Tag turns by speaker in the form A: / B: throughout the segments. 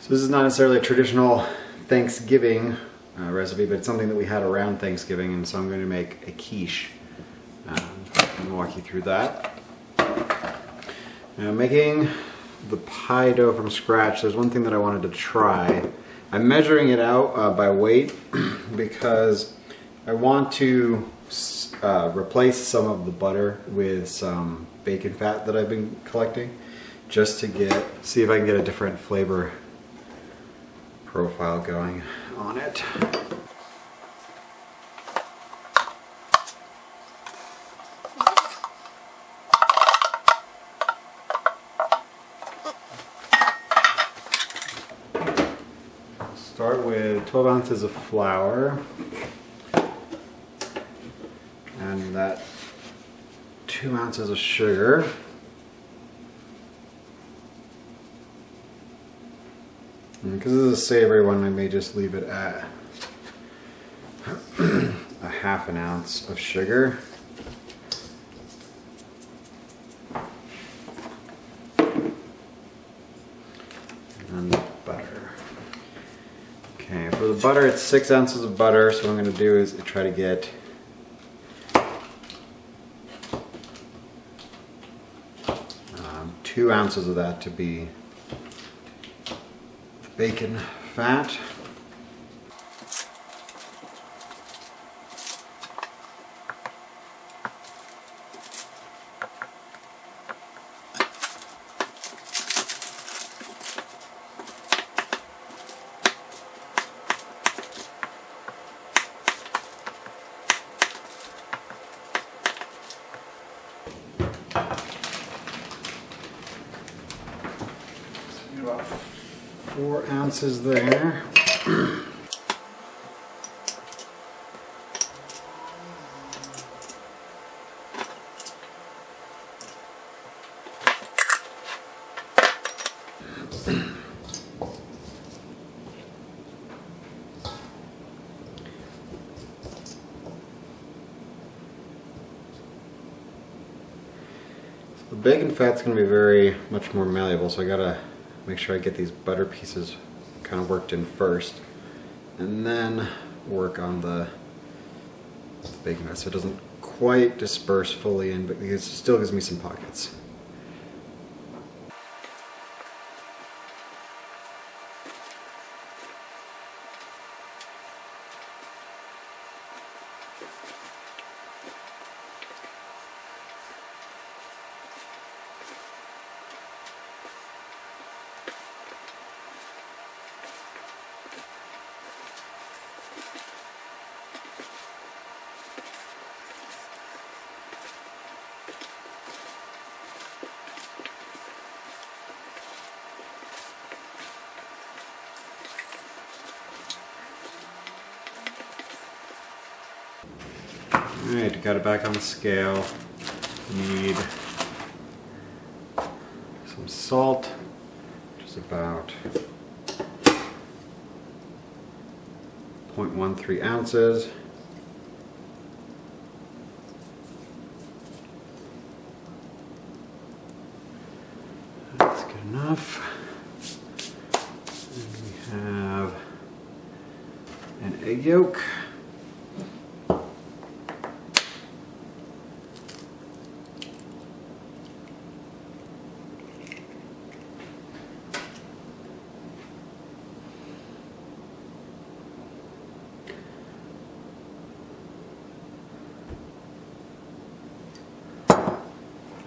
A: So this is not necessarily a traditional Thanksgiving recipe, but it's something that we had around Thanksgiving, and so I'm going to make a quiche. I'm going to walk you through that. Now, making the pie dough from scratch, there's one thing that I wanted to try. I'm measuring it out by weight because I want to replace some of the butter with some bacon fat that I've been collecting, just to see if I can get a different flavor profile going on it. Start with 12 ounces of flour and that 2 ounces of sugar. And because this is a savory one, I may just leave it at a half an ounce of sugar. And butter. Okay, for the butter, it's 6 ounces of butter, so what I'm going to do is try to get two ounces of that to be bacon fat. About 4 ounces there. The bacon fat's going to be very much more malleable, so I gotta make sure I get these butter pieces kind of worked in first, and then work on the bacon fat so it doesn't quite disperse fully in, but it still gives me some pockets. Alright, got it back on the scale. Need some salt, which is about 0.13 ounces. That's good enough. And we have an egg yolk.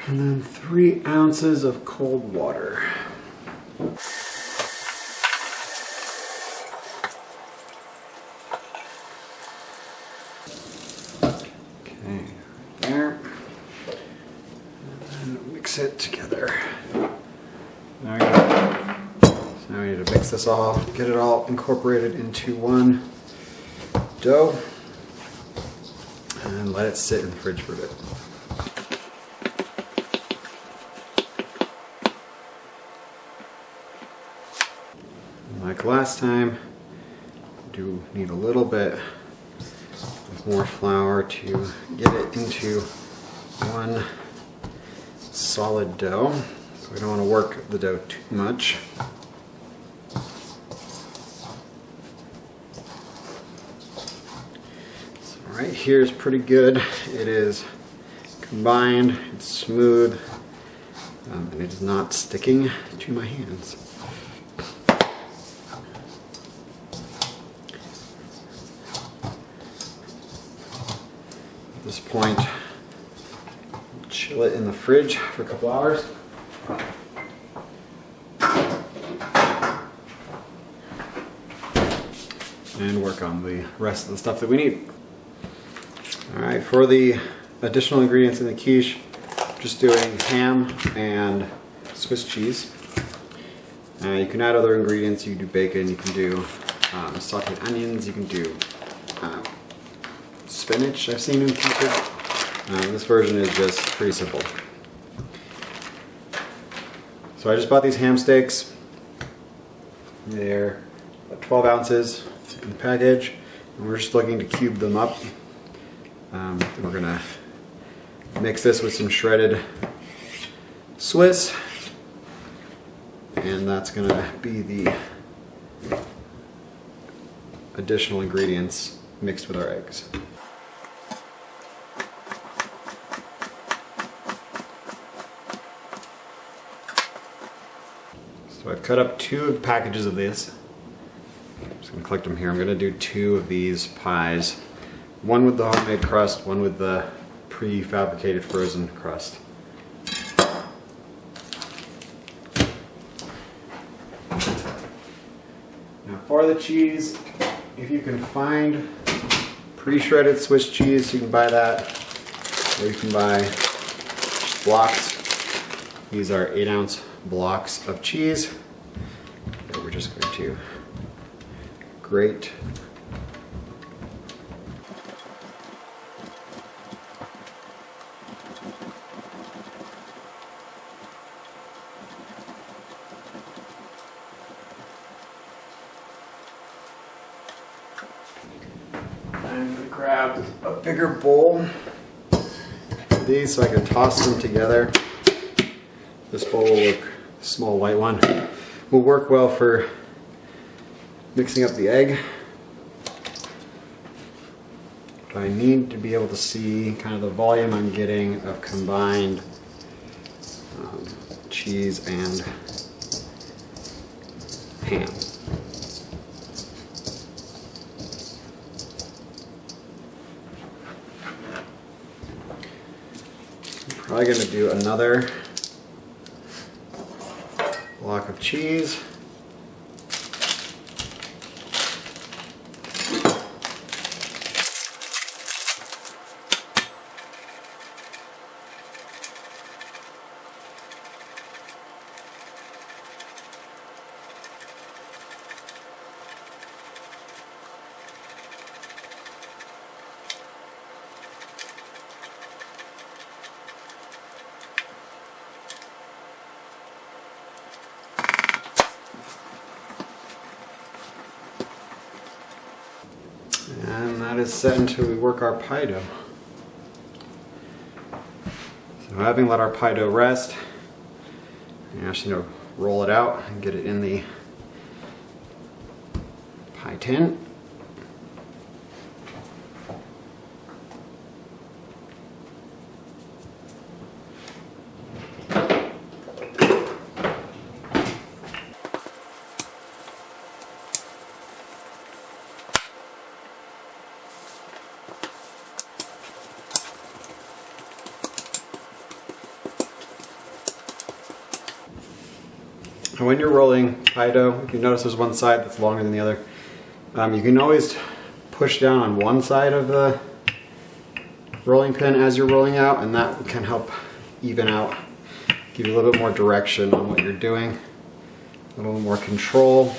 A: And then 3 ounces of cold water. Okay, there. And then mix it together. Now we need to mix this all, get it all incorporated into one dough, and let it sit in the fridge for a bit. Like last time, do need a little bit more flour to get it into one solid dough. So we don't want to work the dough too much. Right here is pretty good. It is combined, it's smooth, and it is not sticking to my hands. At this point, chill it in the fridge for a couple hours. And work on the rest of the stuff that we need. Alright, for the additional ingredients in the quiche, just doing ham and Swiss cheese. You can add other ingredients, you can do bacon, you can do sauteed onions, you can do spinach I've seen included. This version is just pretty simple. So I just bought these ham steaks. They're about 12 ounces in the package, and we're just looking to cube them up. We're gonna mix this with some shredded Swiss, and that's gonna be the additional ingredients mixed with our eggs. So I've cut up 2 packages of this. I'm just gonna collect them here. I'm gonna do 2 of these pies. One with the homemade crust, one with the prefabricated frozen crust. Now for the cheese, if you can find pre-shredded Swiss cheese, you can buy that, or you can buy blocks. These are 8-ounce blocks of cheese that we're just going to grate. I'm going to grab a bigger bowl for these so I can toss them together. This bowl will work, the small white one, will work well for mixing up the egg. But I need to be able to see kind of the volume I'm getting of combined cheese and ham. I'm probably going to do another block of cheese. And that is set until we work our pie dough. So having let our pie dough rest, you actually need to roll it out and get it in the pie tin. And when you're rolling pie dough, if you notice there's one side that's longer than the other, you can always push down on one side of the rolling pin as you're rolling out, and that can help even out, give you a little bit more direction on what you're doing, a little more control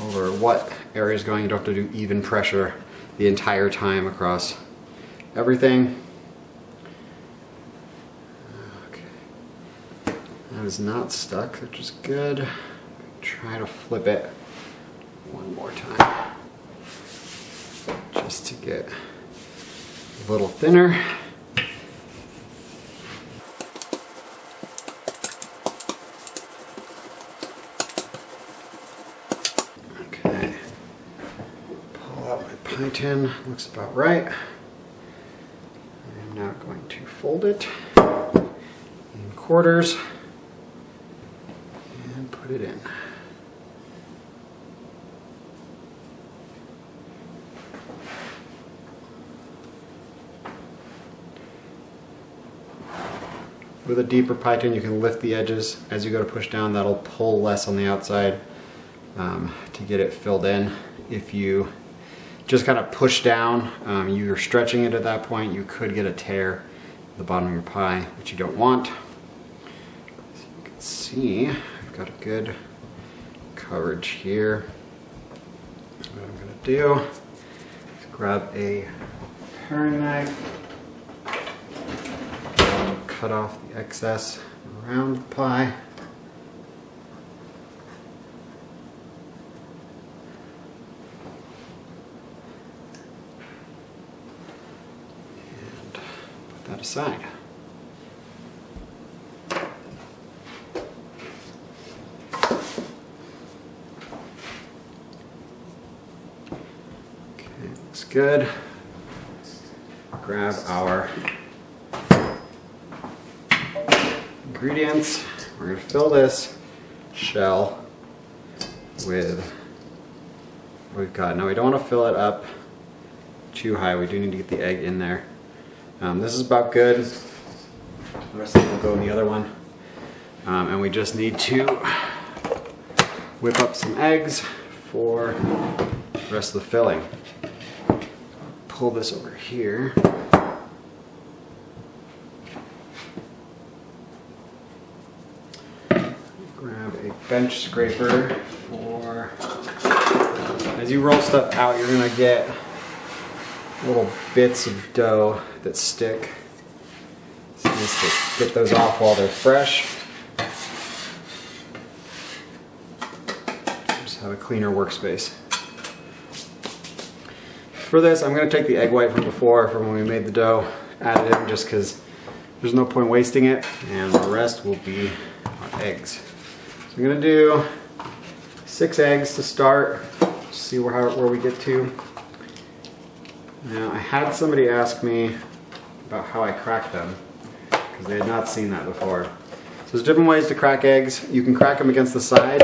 A: over what area is going. You don't have to do even pressure the entire time across everything. That is not stuck, which is good. Try to flip it one more time just to get a little thinner. Okay, pull out my pie tin looks about right. I'm now going to fold it in quarters and put it in. With a deeper pie tin, you can lift the edges as you go to push down. That'll pull less on the outside to get it filled in. If you just kind of push down, you're stretching it at that point, you could get a tear at the bottom of your pie, which you don't want. As you can see, I've got a good coverage here. What I'm going to do is grab a paring knife, cut off the excess around the pie. And put that aside. Okay, looks good. Grab our ingredients. We're going to fill this shell with what we've got. Now we don't want to fill it up too high. We do need to get the egg in there. This is about good. The rest of it will go in the other one. And we just need to whip up some eggs for the rest of the filling. Pull this over here. Grab a bench scraper for, as you roll stuff out, you're gonna get little bits of dough that stick. It's nice to get those off while they're fresh. Just have a cleaner workspace. For this, I'm going to take the egg white from before, from when we made the dough, add it in just because there's no point wasting it, and the rest will be our eggs. So I'm going to do 6 eggs to start, see where we get to. Now, I had somebody ask me about how I crack them, because they had not seen that before. So there's different ways to crack eggs. You can crack them against the side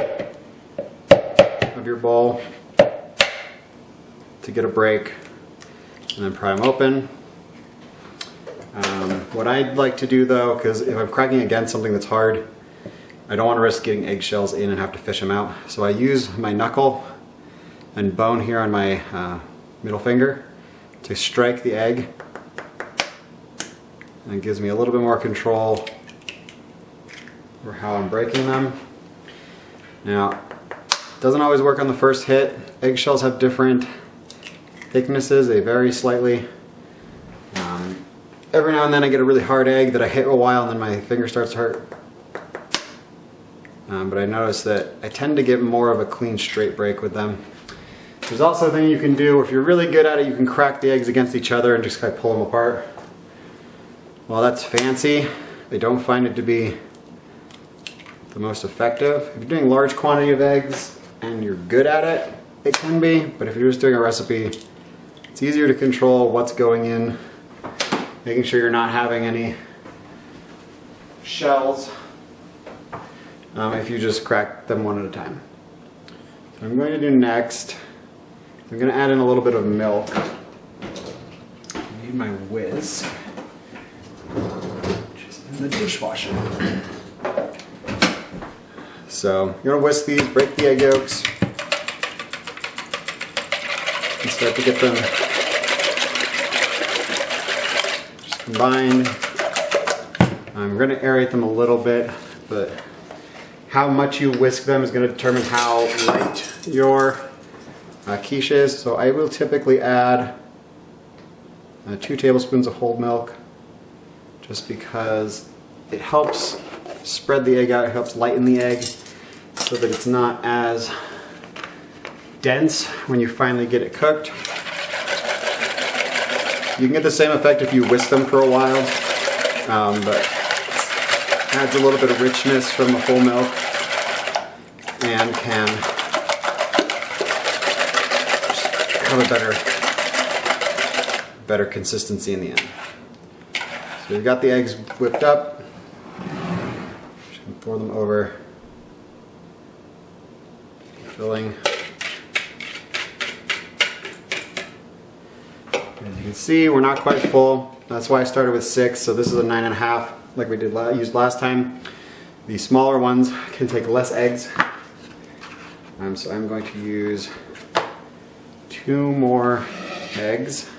A: of your bowl to get a break, and then pry them open. What I'd like to do though, because if I'm cracking against something that's hard, I don't want to risk getting eggshells in and have to fish them out. So I use my knuckle and bone here on my middle finger to strike the egg, and it gives me a little bit more control over how I'm breaking them. Now, it doesn't always work on the first hit. Eggshells have different thicknesses, they vary slightly. Every now and then I get a really hard egg that I hit a while and then my finger starts to hurt. But I notice that I tend to get more of a clean straight break with them. There's also a thing you can do, if you're really good at it, you can crack the eggs against each other and just kind of pull them apart. Well, that's fancy. I don't find it to be the most effective. If you're doing large quantity of eggs and you're good at it, it can be, but if you're just doing a recipe, it's easier to control what's going in, making sure you're not having any shells if you just crack them one at a time. So I'm going to do next, I'm going to add in a little bit of milk. I need my whisk, which is in the dishwasher. So I'm going to whisk these, break the egg yolks, and start to get them just combined. I'm going to aerate them a little bit, but how much you whisk them is going to determine how light your quiche is. So I will typically add 2 tablespoons of whole milk, just because it helps spread the egg out, it helps lighten the egg so that it's not as dense when you finally get it cooked. You can get the same effect if you whisk them for a while, but it adds a little bit of richness from the whole milk and can have a better better consistency in the end. So we've got the eggs whipped up. Just gonna pour them over. Filling. As you can see, we're not quite full. That's why I started with 6. So this is a 9.5, like we did used last time. The smaller ones can take less eggs. So I'm going to use 2 more eggs.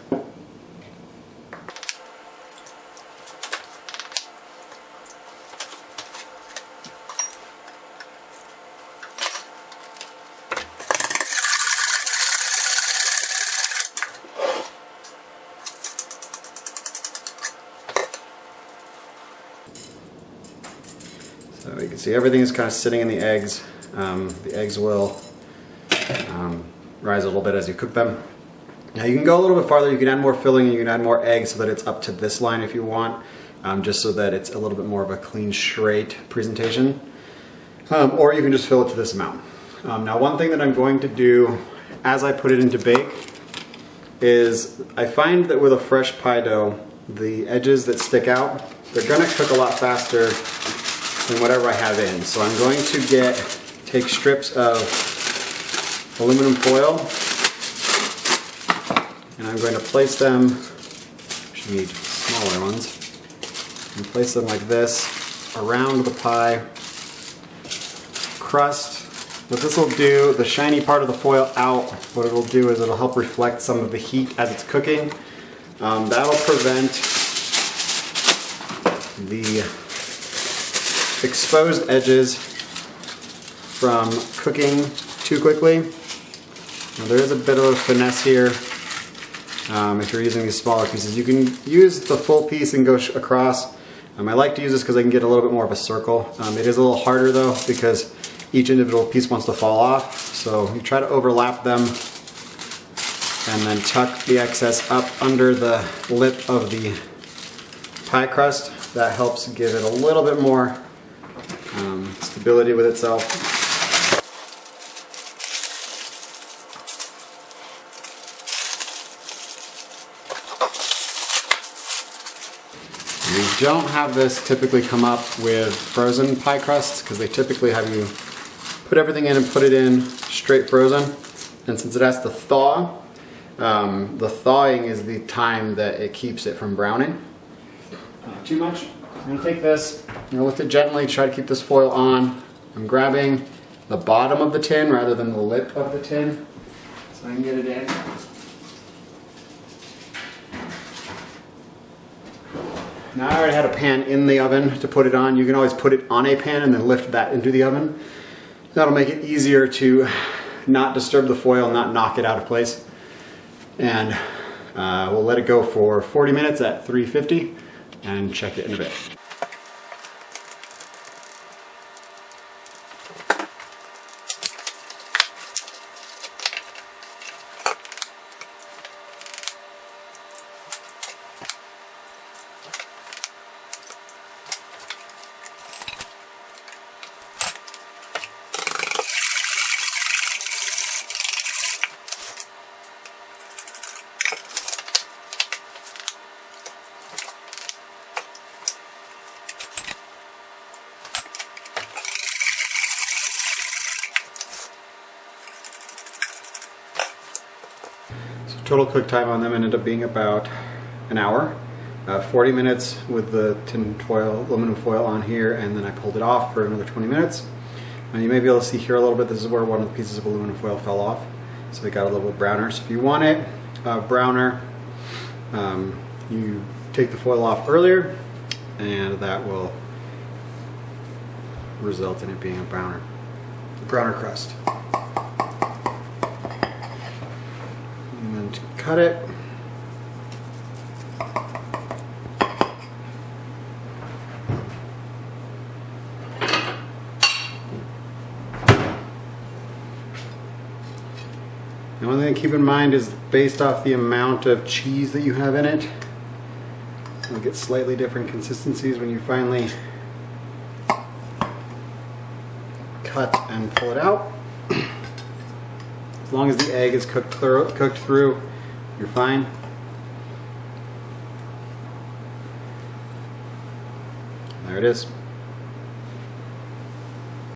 A: So you can see everything is kind of sitting in the eggs. The eggs will rise a little bit as you cook them. Now you can go a little bit farther, you can add more filling and you can add more eggs so that it's up to this line if you want, just so that it's a little bit more of a clean, straight presentation. Or you can just fill it to this amount. Now one thing that I'm going to do as I put it into bake is I find that with a fresh pie dough, the edges that stick out, they're gonna cook a lot faster than whatever I have in. So I'm going to take strips of aluminum foil and I'm going to place them, should need smaller ones, and place them like this around the pie crust. What this will do, the shiny part of the foil out, what it will do is it'll help reflect some of the heat as it's cooking. That'll prevent the exposed edges from cooking too quickly. Now, there is a bit of a finesse here. If you're using these smaller pieces, you can use the full piece and go across. I like to use this because I can get a little bit more of a circle. It is a little harder though because each individual piece wants to fall off. So you try to overlap them and then tuck the excess up under the lip of the pie crust. That helps give it a little bit more stability with itself. We don't have this typically come up with frozen pie crusts because they typically have you put everything in and put it in straight frozen. And since it has to thaw, the thawing is the time that it keeps it from browning. Not too much. I'm going to take this, I'm going to lift it gently, try to keep this foil on. I'm grabbing the bottom of the tin rather than the lip of the tin so I can get it in. Now I already had a pan in the oven to put it on. You can always put it on a pan and then lift that into the oven. That'll make it easier to not disturb the foil, not knock it out of place. And we'll let it go for 40 minutes at 350 and check it in a bit. Total cook time on them ended up being about an hour. 40 minutes with the tin foil, aluminum foil on here, and then I pulled it off for another 20 minutes. And you may be able to see here a little bit, this is where one of the pieces of aluminum foil fell off. So it got a little bit browner. So if you want it browner, you take the foil off earlier, and that will result in it being a browner crust. And then to cut it, the only thing to keep in mind is based off the amount of cheese that you have in it, you'll get slightly different consistencies when you finally cut and pull it out. As long as the egg is cooked through, you're fine. There it is.